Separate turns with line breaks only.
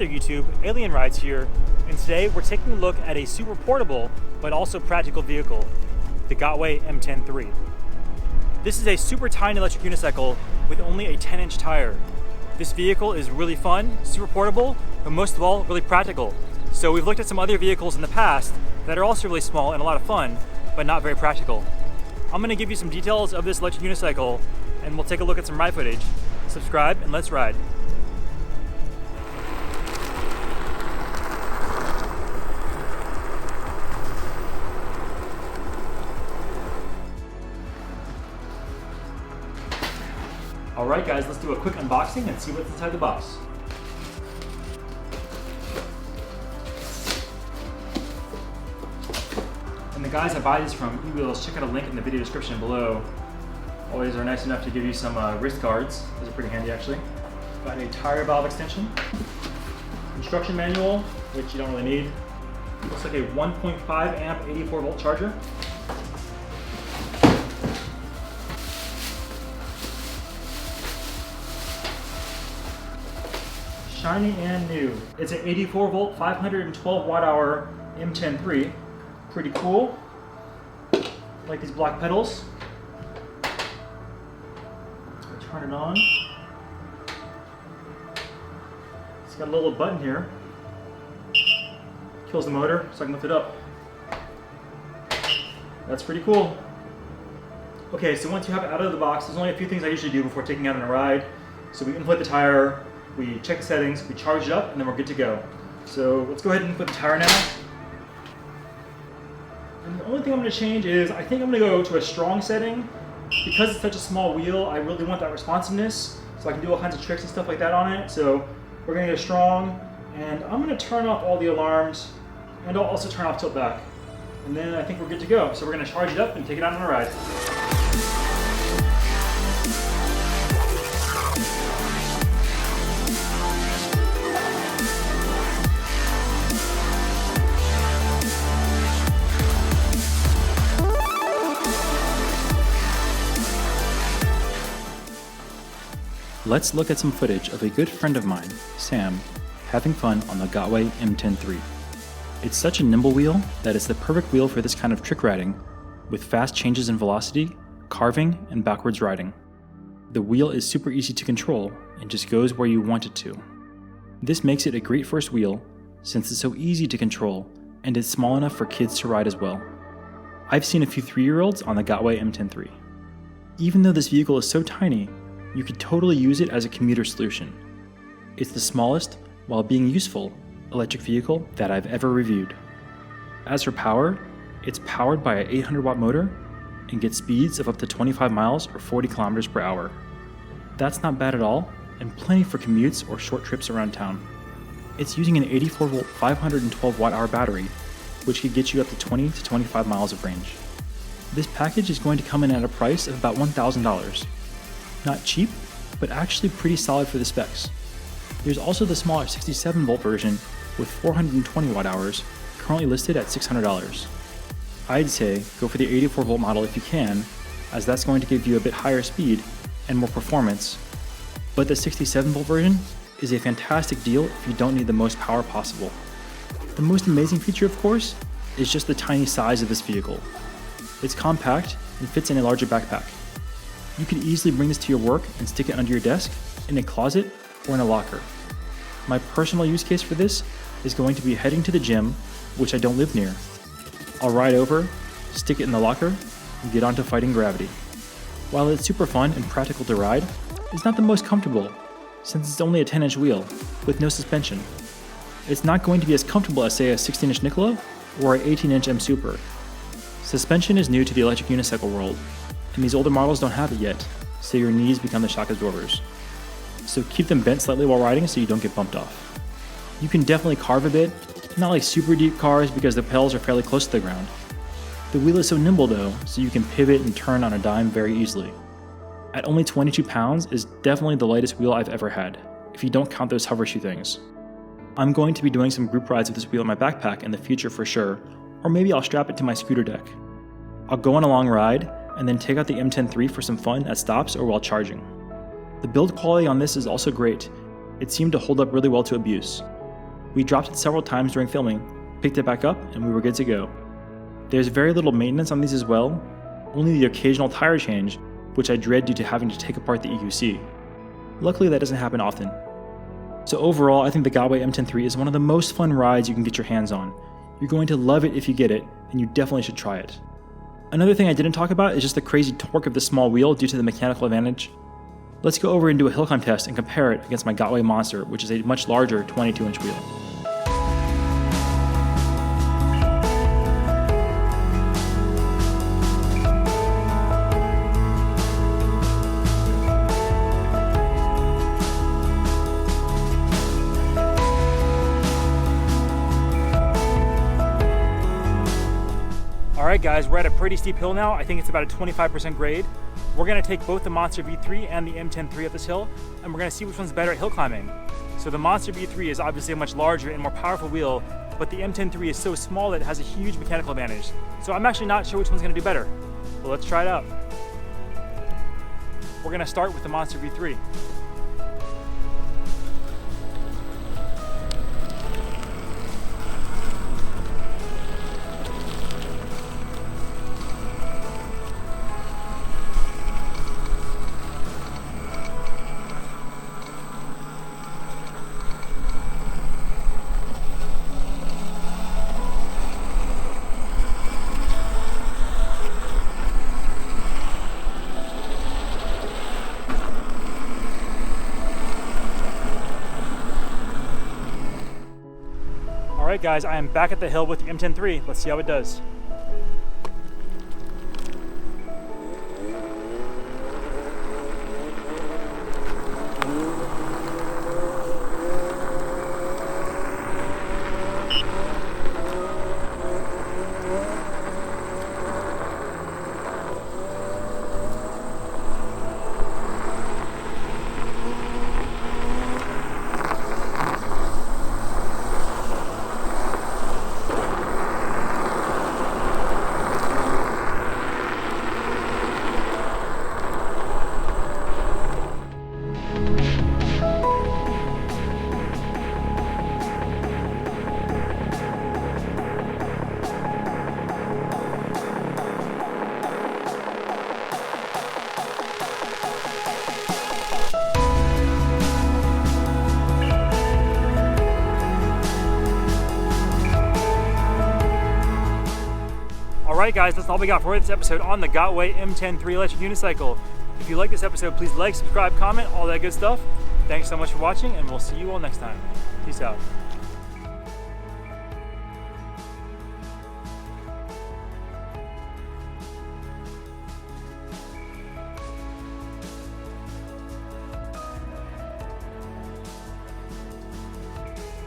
there YouTube, Alien Rides here, and today we're taking a look at a super portable but also practical vehicle, the GotWay Mten3. This is a super tiny electric unicycle with only a 10-inch tire. This vehicle is really fun, super portable, but most of all, really practical. So we've looked at some other vehicles in the past that are also really small and a lot of fun, but not very practical. I'm going to give you some details of this electric unicycle, and we'll take a look at some ride footage. Subscribe and let's ride. Alright guys, let's do a quick unboxing and see what's inside the box. And the guys that buy these from eWheels, check out a link in the video description below. Always are nice enough to give you some wrist guards. Those are pretty handy actually. Got a tire valve extension. Instruction manual, which you don't really need. Looks like a 1.5 amp 84 volt charger. Shiny and new. It's an 84 volt, 512 watt hour Mten3. Pretty cool. Like these black pedals. Turn it on. It's got a little button here. Kills the motor so I can lift it up. That's pretty cool. Okay, so once you have it out of the box, there's only a few things I usually do before taking it out on a ride. So we inflate the tire, we check the settings, we charge it up, and then we're good to go. So let's go ahead and inflate the tire now. And the only thing I'm going to change is I think I'm going to go to a strong setting. Because it's such a small wheel, I really want that responsiveness, so I can do all kinds of tricks and stuff like that on it. So we're going to go strong, and I'm going to turn off all the alarms, and I'll also turn off tilt back. And then I think we're good to go. So we're going to charge it up and take it out on a ride.
Let's look at some footage of a good friend of mine, Sam, having fun on the GotWay Mten3. It's such a nimble wheel that it's the perfect wheel for this kind of trick riding, with fast changes in velocity, carving, and backwards riding. The wheel is super easy to control and just goes where you want it to. This makes it a great first wheel since it's so easy to control and it's small enough for kids to ride as well. I've seen a few 3-year-olds on the GotWay Mten3. Even though this vehicle is so tiny, you could totally use it as a commuter solution. It's the smallest, while being useful, electric vehicle that I've ever reviewed. As for power, it's powered by an 800 watt motor and gets speeds of up to 25 miles or 40 kilometers per hour. That's not bad at all, and plenty for commutes or short trips around town. It's using an 84 volt 512 watt hour battery, which could get you up to 20 to 25 miles of range. This package is going to come in at a price of about $1,000. Not cheap, but actually pretty solid for the specs. There's also the smaller 67 volt version with 420 watt hours, currently listed at $600. I'd say go for the 84 volt model if you can, as that's going to give you a bit higher speed and more performance. But the 67 volt version is a fantastic deal if you don't need the most power possible. The most amazing feature, of course, is just the tiny size of this vehicle. It's compact and fits in a larger backpack. You can easily bring this to your work and stick it under your desk, in a closet, or in a locker. My personal use case for this is going to be heading to the gym, which I don't live near. I'll ride over, stick it in the locker, and get on to fighting gravity. While it's super fun and practical to ride, it's not the most comfortable, since it's only a 10-inch wheel, with no suspension. It's not going to be as comfortable as say a 16-inch Nikola or an 18-inch M Super. Suspension is new to the electric unicycle world, and these older models don't have it yet, so your knees become the shock absorbers. So keep them bent slightly while riding so you don't get bumped off. You can definitely carve a bit, not like super deep carves because the pedals are fairly close to the ground. The wheel is so nimble though, so you can pivot and turn on a dime very easily. At only 22 pounds is definitely the lightest wheel I've ever had, if you don't count those hover shoe things. I'm going to be doing some group rides with this wheel in my backpack in the future for sure, or maybe I'll strap it to my scooter deck. I'll go on a long ride, and then take out the Mten3 for some fun at stops or while charging. The build quality on this is also great. It seemed to hold up really well to abuse. We dropped it several times during filming, picked it back up, and we were good to go. There's very little maintenance on these as well, only the occasional tire change, which I dread due to having to take apart the EQC. Luckily that doesn't happen often. So overall, I think the GotWay Mten3 is one of the most fun rides you can get your hands on. You're going to love it if you get it, and you definitely should try it. Another thing I didn't talk about is just the crazy torque of the small wheel due to the mechanical advantage. Let's go over and do a hill climb test and compare it against my GotWay Monster, which is a much larger 22-inch wheel.
Alright guys, we're at a pretty steep hill now. I think it's about a 25% grade. We're going to take both the Monster V3 and the Mten3 up this hill, and we're going to see which one's better at hill climbing. So the Monster V3 is obviously a much larger and more powerful wheel, but the Mten3 is so small that it has a huge mechanical advantage. So I'm actually not sure which one's going to do better. But let's try it out. We're going to start with the Monster V3. Alright guys, I am back at the hill with the Mten3. Let's see how it does. Alright guys, that's all we got for this episode on the GotWay Mten3 Electric Unicycle. If you like this episode, please like, subscribe, comment, all that good stuff. Thanks so much for watching, and we'll see you all next time. Peace out.